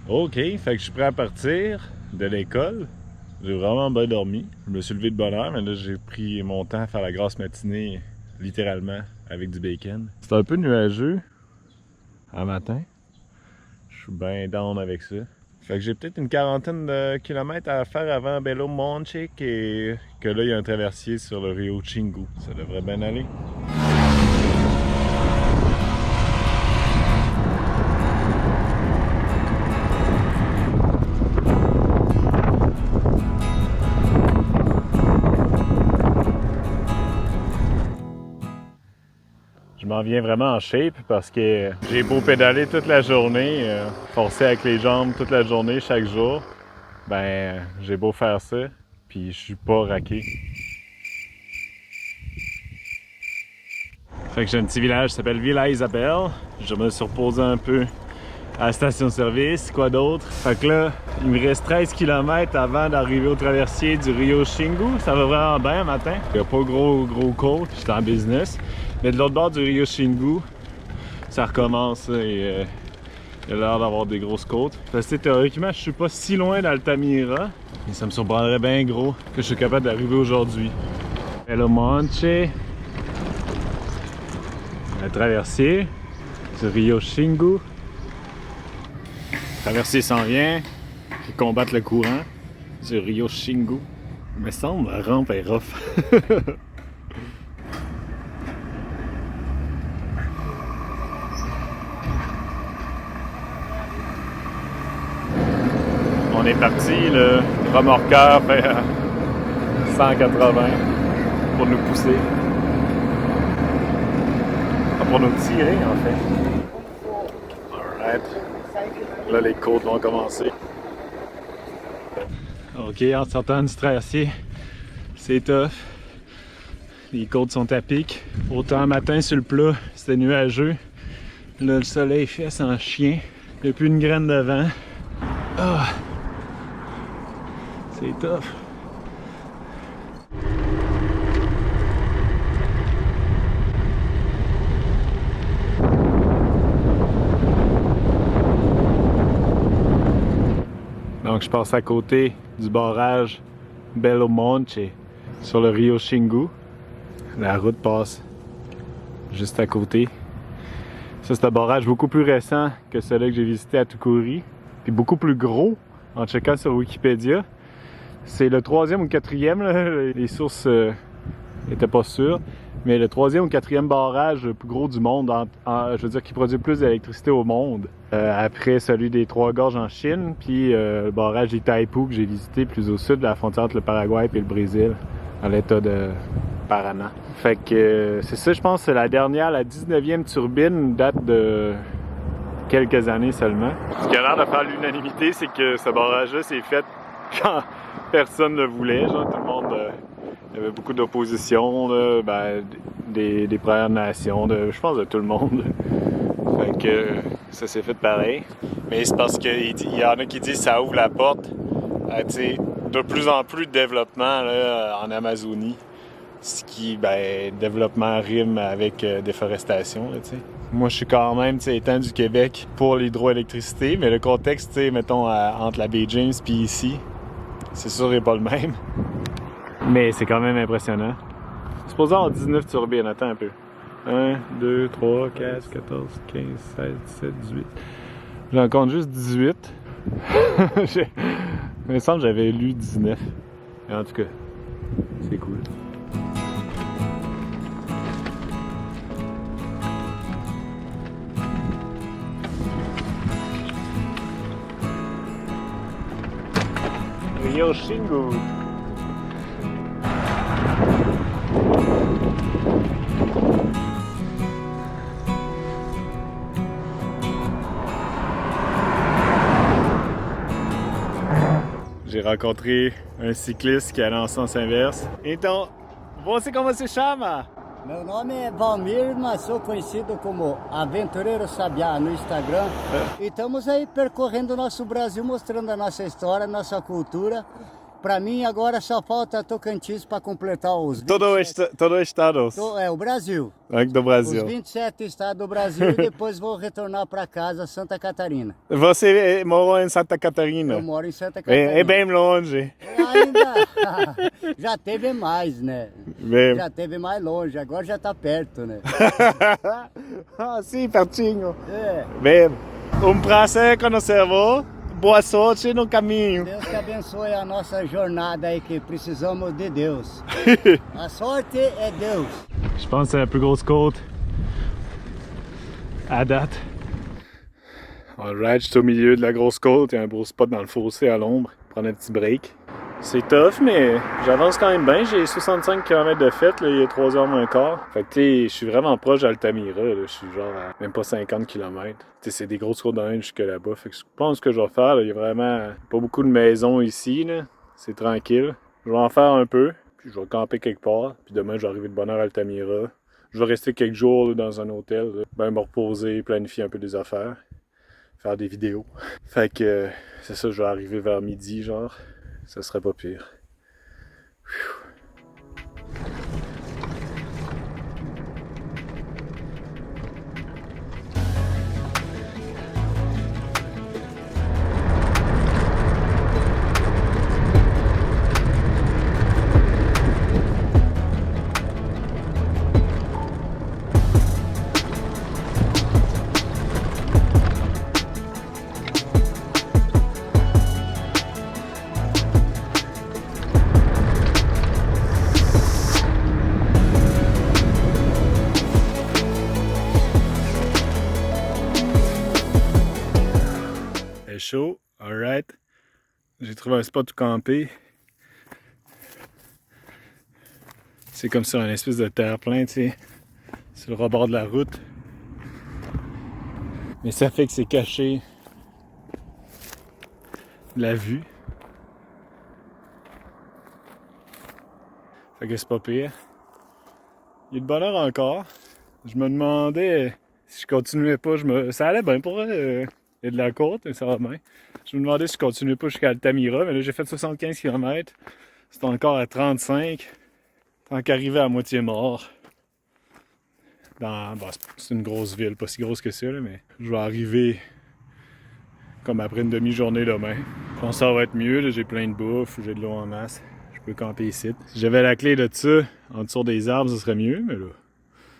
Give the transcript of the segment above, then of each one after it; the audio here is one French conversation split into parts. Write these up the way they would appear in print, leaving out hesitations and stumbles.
OK, fait que je suis prêt à partir de l'école. J'ai vraiment bien dormi. Je me suis levé de bonne heure, mais là, j'ai pris mon temps à faire la grasse matinée, littéralement, avec du bacon. C'est un peu nuageux en matin. Je suis bien down avec ça. Fait que j'ai peut-être une quarantaine de kilomètres à faire avant Belo Monte et que là, il y a un traversier sur le Rio Xingu. Ça devrait bien aller. Je m'en viens vraiment en shape parce que j'ai beau pédaler toute la journée, forcer avec les jambes toute la journée, chaque jour. Ben, j'ai beau faire ça, puis je suis pas raqué. Fait que j'ai un petit village qui s'appelle Villa Isabel. Je me suis reposé un peu à la station-service, quoi d'autre. Fait que là, il me reste 13 km avant d'arriver au traversier du Rio Xingu. Ça va vraiment bien matin. Il n'y a pas gros côte, j'étais en business. Mais de l'autre bord du Rio Xingu, ça recommence et il a l'air d'avoir des grosses côtes. Parce que théoriquement, je suis pas si loin d'Altamira. Et ça me surprendrait bien gros que je suis capable d'arriver aujourd'hui. Belo Monte, le traversier du Rio Xingu. Le traversier s'en vient, qui combattent le courant du Rio Xingu. Il me semble la rampe est rough. On est parti, le remorqueur fait 180 pour nous pousser. Pour nous tirer en fait. Alright. Là les côtes vont commencer. Ok, en sortant du traversier, c'est tough. Les côtes sont à pic. Autant matin sur le plat, c'était nuageux. Là le soleil fait sans chien. Il n'y a plus une graine de vent. Ah! C'est tough. Donc je passe à côté du barrage Belo Monte sur le Rio Xingu. La route passe juste à côté. Ça c'est un barrage beaucoup plus récent que celui que j'ai visité à Tucuri. Puis beaucoup plus gros en checkant sur Wikipédia. C'est le troisième ou quatrième, là. Les sources n'étaient pas sûres. Mais le troisième ou quatrième barrage le plus gros du monde, je veux dire, qui produit plus d'électricité au monde. Après celui des Trois-Gorges en Chine, puis le barrage d'Itaipu que j'ai visité plus au sud de la frontière entre le Paraguay et le Brésil, dans l'état de Paraná. Fait que c'est ça, je pense, c'est la dernière, la 19e turbine, date de quelques années seulement. Ce qui a l'air de faire l'unanimité, c'est que ce barrage-là s'est fait quand personne ne le voulait, genre tout le monde... il y avait beaucoup d'opposition, ben, des Premières Nations, je pense de tout le monde. Fait que ça s'est fait pareil. Mais c'est parce qu'il y en a qui disent que ça ouvre la porte à de plus en plus de développement là, en Amazonie. Ce qui, ben, développement rime avec déforestation. Là, moi, je suis quand même, étant du Québec, pour l'hydroélectricité, mais le contexte, mettons, entre la baie James et ici, c'est sûr, n'est pas le même. Mais c'est quand même impressionnant. Supposons avoir 19 turbines, attends un peu. 1, 2, 3, 4, 14, 15, 16, 17, 18. J'en compte juste 18. Il me semble que j'avais lu 19. Et en tout cas, c'est cool. Rio Xingu. J'ai rencontré un cycliste qui allait en sens inverse. Então, você como se chama? Meu nome é Valmir, mas sou conhecido como Aventureiro Sabiá no Instagram. E estamos aí percorrendo o nosso Brasil, mostrando a nossa história, a nossa cultura, pra mim agora só falta Tocantins para completar os 27. Todo estados. É o Brasil. Do Os Brasil. 27 estados do Brasil e depois vou retornar para casa, Santa Catarina. Você morou em Santa Catarina? Eu moro em Santa Catarina. É bem longe. Ainda já teve mais, né? Bem. Já teve mais longe, agora já tá perto, né? Ah, sim, pertinho. É. Bem, prazer conhecer-vos. Boa sorte no caminho. Deus que abençoe a nossa jornada aí, que precisamos de Deus. A sorte é Deus. Je pense que c'est la plus grosse côte à date. Alright, je suis au milieu de la grosse côte. Il y a un beau spot dans le fossé à l'ombre. Prendre un petit break. C'est tough, mais j'avance quand même bien. J'ai 65 km de fête, là, il est 3h moins quart. Fait que tu sais, je suis vraiment proche d'Altamira. Là. Je suis genre à même pas 50 km. Tu sais, c'est des grosses côtes d'Inde jusque là-bas. Fait que je pense que je vais faire. Là, il y a vraiment pas beaucoup de maisons ici. Là. C'est tranquille. Je vais en faire un peu. Puis je vais camper quelque part. Puis demain, je vais arriver de bonne heure à Altamira. Je vais rester quelques jours là, dans un hôtel. Là. Ben me reposer, planifier un peu des affaires. Faire des vidéos. Fait que c'est ça, je vais arriver vers midi, genre. Ça serait pas pire. Chaud, alright. J'ai trouvé un spot où camper. C'est comme sur un espèce de terre-plein, tu sais. C'est le rebord de la route. Mais ça fait que c'est caché de la vue. Fait que c'est pas pire. Il est de bonne heure encore. Je me demandais si je continuais pas. Ça allait bien pour il y a de la côte, mais ça va bien. Je me demandais si je continuais pas jusqu'à Altamira, mais là j'ai fait 75 km. C'est encore à 35. Tant qu'arriver à moitié mort. C'est une grosse ville, pas si grosse que ça, là, mais je vais arriver comme après une demi-journée demain. Je pense que ça va être mieux, là, j'ai plein de bouffe, j'ai de l'eau en masse. Je peux camper ici. Si j'avais la clé de ça en dessous des arbres, ce serait mieux, mais là,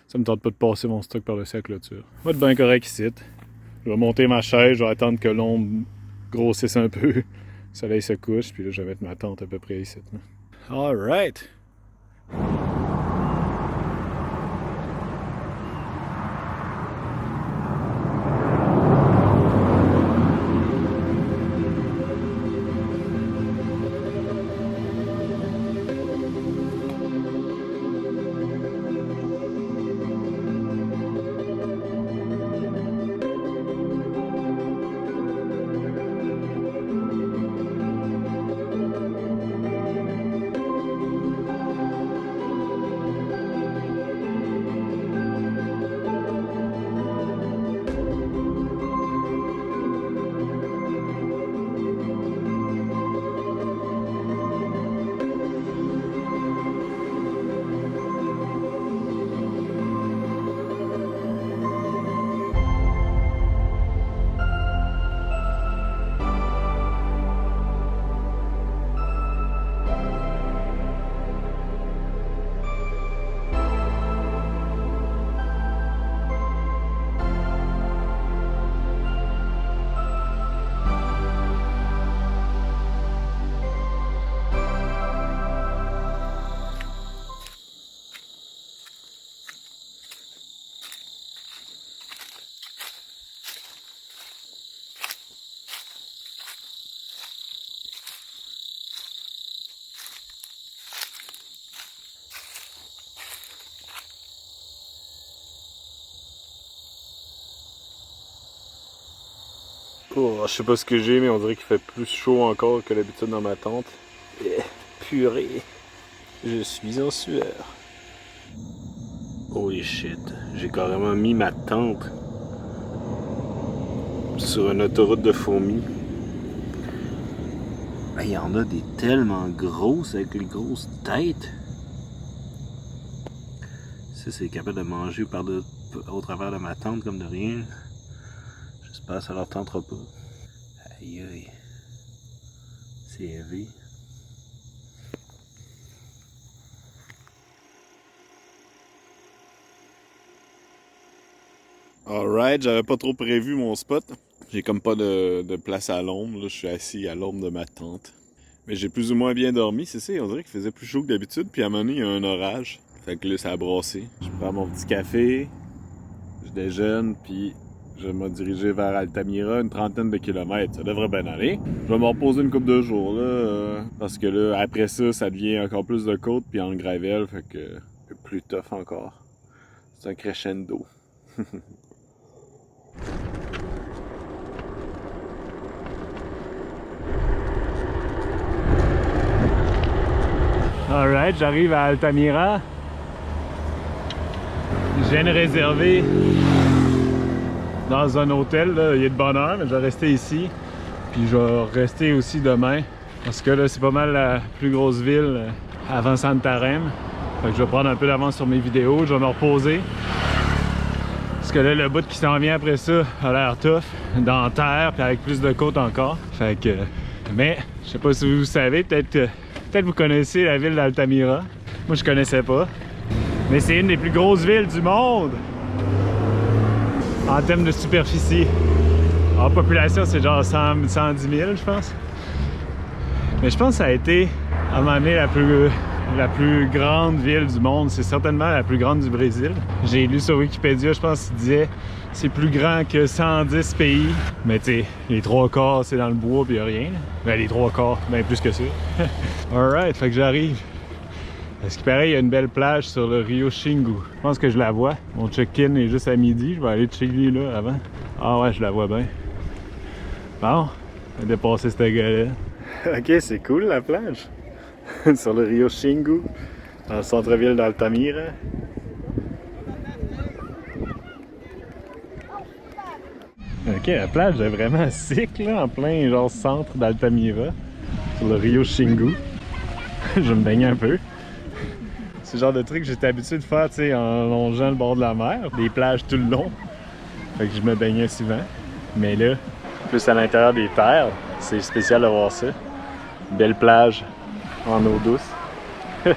ça me tente pas de passer mon stock par-dessus la clôture. Va être bien correct ici. Je vais monter ma chaise, je vais attendre que l'ombre grossisse un peu, le soleil se couche, puis là je vais mettre ma tente à peu près ici. Alright! Oh, je sais pas ce que j'ai, mais on dirait qu'il fait plus chaud encore que d'habitude dans ma tente. Purée, je suis en sueur. Holy shit, j'ai carrément mis ma tente sur une autoroute de fourmis. Il y en a des tellement grosses avec les grosses têtes. Ça, c'est capable de manger au travers de ma tente comme de rien. J'espère que ça leur tentera pas. Aïe aïe. C'est heavy. Alright, j'avais pas trop prévu mon spot. J'ai comme pas de place à l'ombre. Je suis assis à l'ombre de ma tente. Mais j'ai plus ou moins bien dormi, c'est ça. On dirait qu'il faisait plus chaud que d'habitude. Puis à un moment donné, il y a un orage. Fait que là, ça a brassé. Je prends mon petit café. Je déjeune, puis je vais me diriger vers Altamira, une trentaine de kilomètres. Ça devrait bien aller. Je vais me reposer une couple de jours, là. Parce que là, après ça, ça devient encore plus de côte, puis en gravel. Fait que plus tough encore. C'est un crescendo. Alright, j'arrive à Altamira. Je viens de réserver dans un hôtel, là. Il est de bonne heure, mais je vais rester ici. Puis je vais rester aussi demain. Parce que là, c'est pas mal la plus grosse ville avant Santarém. Fait que je vais prendre un peu d'avance sur mes vidéos, je vais me reposer. Parce que là, le bout qui s'en vient après ça a l'air tough, dans la terre, puis avec plus de côtes encore. Fait que... Mais, je sais pas si vous savez, peut-être vous connaissez la ville d'Altamira. Moi, je connaissais pas. Mais c'est une des plus grosses villes du monde! En termes de superficie. En population, c'est genre 110 000, je pense. Mais je pense que ça a été, à un moment donné, la plus grande ville du monde. C'est certainement la plus grande du Brésil. J'ai lu sur Wikipédia, je pense qu'il disait c'est plus grand que 110 pays. Mais tu sais, les trois quarts, c'est dans le bois, puis il n'y a rien. Ben, les trois quarts, bien plus que ça. Alright, fait que j'arrive. À ce qui paraît, il y a une belle plage sur le Rio Xingu. Je pense que je la vois. Mon check-in est juste à midi. Je vais aller chiller là avant. Ah ouais, je la vois bien. Bon, on va dépasser cette gars-là. Ok, c'est cool la plage. Sur le Rio Xingu, dans le centre-ville d'Altamira. Ok, la plage est vraiment sick là, en plein genre centre d'Altamira. Sur le Rio Xingu. Je vais me baigner un peu. C'est le genre de truc que j'étais habitué de faire, tu sais, en longeant le bord de la mer, des plages tout le long. Fait que je me baignais souvent. Mais là, plus à l'intérieur des terres, c'est spécial de voir ça. Belle plage en eau douce. On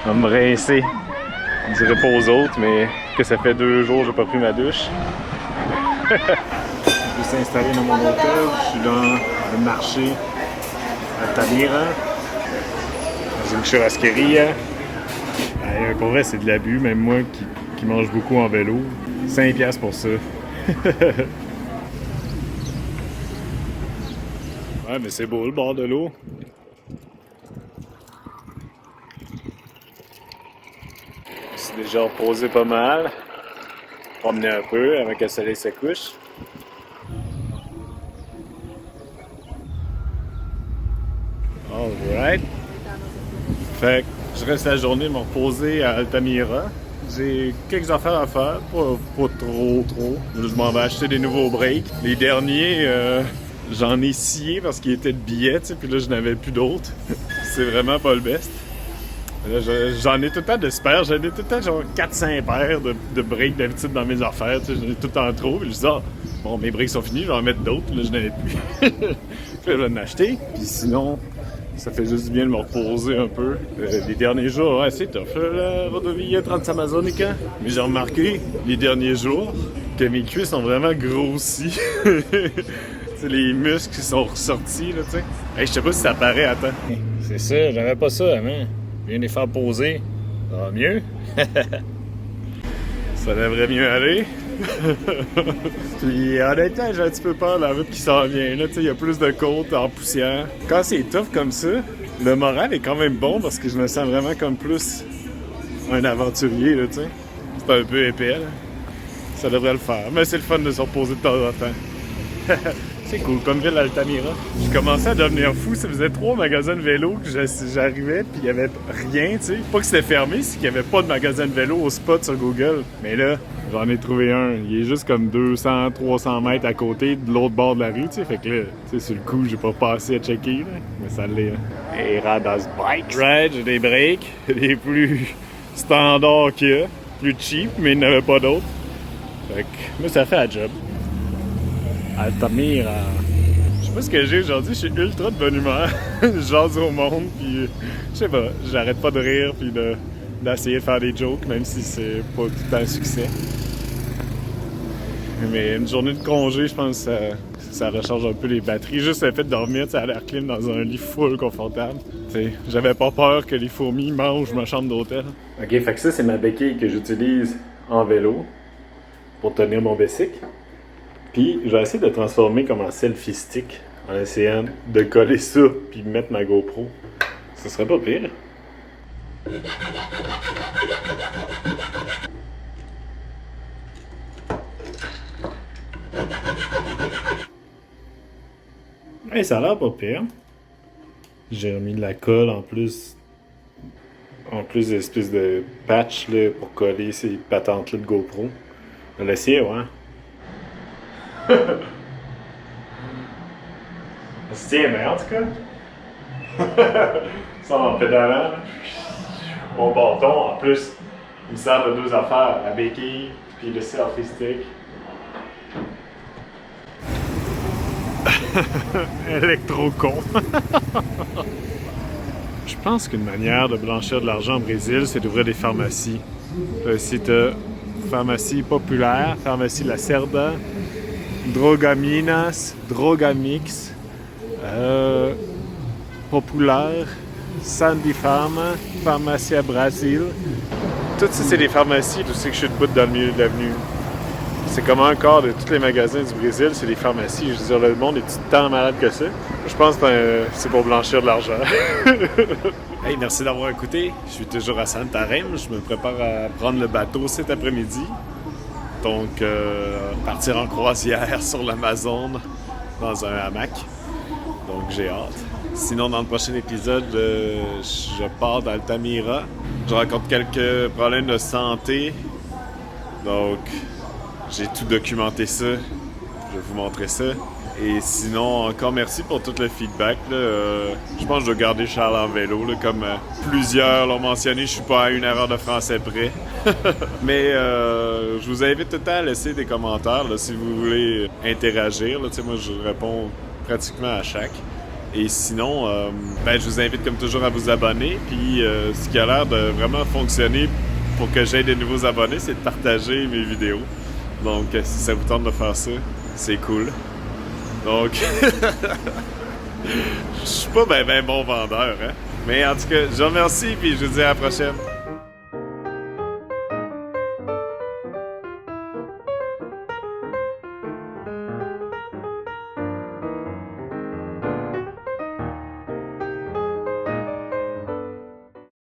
va me rincer. Je dirais pas aux autres, mais que ça fait 2 jours que j'ai pas pris ma douche. Je suis installé dans mon hôtel. Je suis dans le marché Altamira. Dans une churrasqueria. Pour vrai, c'est de l'abus, même moi qui mange beaucoup en vélo. 5$ pour ça. Ouais, mais c'est beau le bord de l'eau. Je suis déjà reposé pas mal. Promener un peu avant que le soleil se couche. Alright. Fait que je reste la journée me reposer à Altamira. J'ai quelques affaires à faire, pas trop. Je m'en vais acheter des nouveaux breaks. Les derniers, j'en ai scié parce qu'ils étaient de billets, tu sais, puis là je n'avais plus d'autres. C'est vraiment pas le best. Là, j'en ai tout le temps de spares, j'en ai tout le temps genre 4-5 paires de breaks d'habitude dans mes affaires, tu sais, j'en ai tout le temps trop. Puis je dis, bon, mes breaks sont finis, je vais en mettre d'autres, là je n'avais plus. Puis là, je vais en acheter, puis sinon, ça fait juste du bien de me reposer un peu. Les derniers jours, ouais, c'est tough, la Rodovia Transamazônica. Mais j'ai remarqué, les derniers jours, que mes cuisses sont vraiment grossi. C'est les muscles qui sont ressortis, là, tu sais. Hey, je sais pas si ça paraît, attends. C'est ça, j'avais pas ça avant. Je viens de les faire poser. Ça va mieux? Ça devrait mieux aller. Puis honnêtement, j'ai un petit peu peur de la route qui s'en vient. Là, il y a plus de côtes en poussière. Quand c'est tough comme ça, le moral est quand même bon parce que je me sens vraiment comme plus un aventurier. Là, c'est un peu épais. Là. Ça devrait le faire. Mais c'est le fun de se reposer de temps en temps. C'est cool, comme ville Altamira. Je commençais à devenir fou, ça faisait 3 magasins de vélo que j'arrivais, puis il y avait rien, tu sais. Pas que c'était fermé, c'est qu'il y avait pas de magasin de vélo au spot sur Google. Mais là, j'en ai trouvé un. Il est juste comme 200, 300 mètres à côté de l'autre bord de la rue, tu sais. Fait que là, tu sais, sur le coup, j'ai pas passé à checker, là. Mais ça l'est. Et Radas Bikes. Right, j'ai des breaks, les plus standards qu'il y a. Plus cheap, mais il n'y en avait pas d'autres. Fait que, moi, ça fait la job. Altamira. Je sais pas ce que j'ai aujourd'hui, je suis ultra de bonne humeur. Je jase au monde, puis je sais pas, j'arrête pas de rire, puis d'essayer de faire des jokes, même si c'est pas tout un succès. Mais une journée de congé, je pense que ça recharge un peu les batteries. Juste le fait de dormir à l'air clim dans un lit full confortable. T'sais, j'avais pas peur que les fourmis mangent ma chambre d'hôtel. Ok, fait que ça, c'est ma béquille que j'utilise en vélo pour tenir mon bicycle. Puis, je vais essayer de transformer comme en selfie stick en essayant de coller ça puis mettre ma GoPro. Ce serait pas pire. Hey, ça a l'air pas pire. J'ai remis de la colle en plus d'espèces de patch là, pour coller ces patentes-là de GoPro. On va l'essayer, ouais. Ça se tient bien en tout cas. Ça en pédalant. Là. Mon bâton, en plus, il me sert de 2 affaires, la béquille puis le selfie stick. Électro-con. Je pense qu'une manière de blanchir de l'argent au Brésil, c'est d'ouvrir des pharmacies. Ici, t'as pharmacie populaire, pharmacie Lacerda, Drogaminas, Drogamix, Populaire, Sandy Pharma, Pharmacia Brasil. Toutes ça, c'est des pharmacies, tu sais que je suis debout dans le milieu de l'avenue. C'est comme un quart de tous les magasins du Brésil, c'est des pharmacies. Je veux dire, le monde est tant malade que ça. Je pense que c'est pour blanchir de l'argent. Hey, merci d'avoir écouté. Je suis toujours à Santarém. Je me prépare à prendre le bateau cet après-midi. Donc, partir en croisière sur l'Amazone dans un hamac. Donc, j'ai hâte. Sinon, dans le prochain épisode, je pars d'Altamira. Je rencontre quelques problèmes de santé. Donc, j'ai tout documenté ça. Je vais vous montrer ça. Et sinon, encore merci pour tout le feedback. Là. Je pense que je dois garder Charles en vélo. Là, comme plusieurs l'ont mentionné, je suis pas à une erreur de français près. Mais je vous invite tout le temps à laisser des commentaires là, si vous voulez interagir. Là. Moi, je réponds pratiquement à chaque. Et sinon, je vous invite comme toujours à vous abonner. Puis ce qui a l'air de vraiment fonctionner pour que j'aie des nouveaux abonnés, c'est de partager mes vidéos. Donc, si ça vous tente de faire ça, c'est cool. Donc, je suis pas ben bon vendeur, hein. Mais en tout cas, je vous remercie et je vous dis à la prochaine.